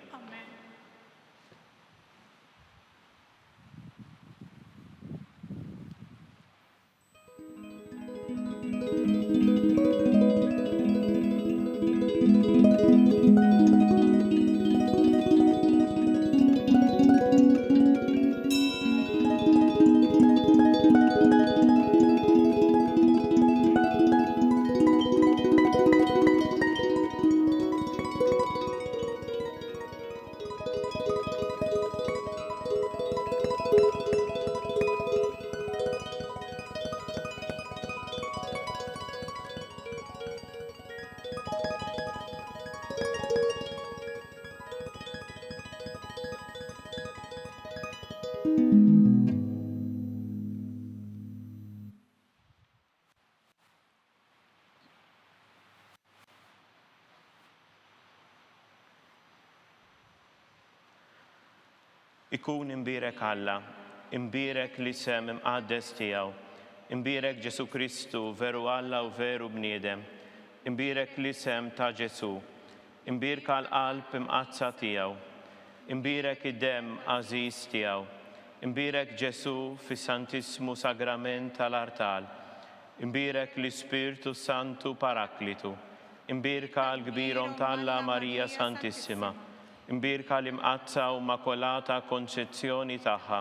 Ikun imbirek Alla, imbirek l-isem imqaddes tiegħu, imbirek Ġesu Kristu veru Alla u veru bniedem, imbirek l-isem ta' Ġesu, imbirek għal-qalb imqazza tiegħu, imbirek id-dem għażiż tiegħu, imbirek Ġesu fis-Santissimu Sagrament tal-Artal, imbirek l-Ispirtu Santu Paraklitu, imbirka l-kbirhom tal-Alla Marija Santissima, imbirka l-imqazza u makolata konċezzjoni tagħha,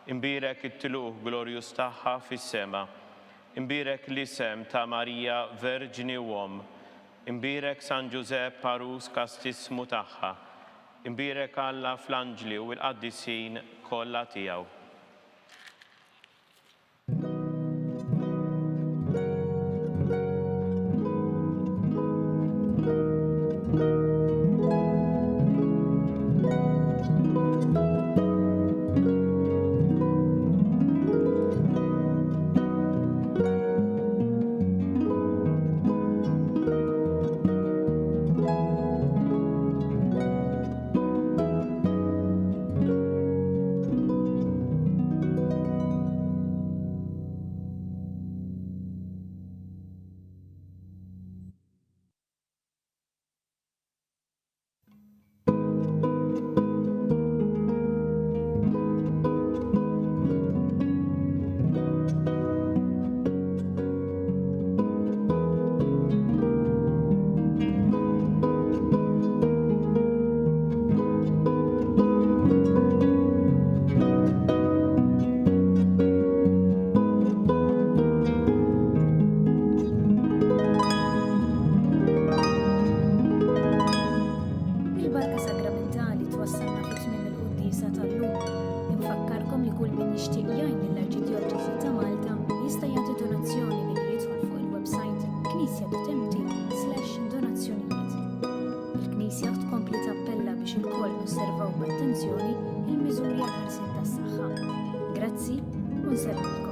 imbirek it-tluq glorjus tagħha fis-sema, imbirek l-isem ta' Marija Verġni Uom, imbirek San Giuseppe Parus Kastissimu tagħha, imbirek Alla fl-anġli u l-qaddisin kollha tiegħu. Osservaw b'attenzjoni il-miżuri għal ħarsien tas-saħħa. Grazzi u nservilkom.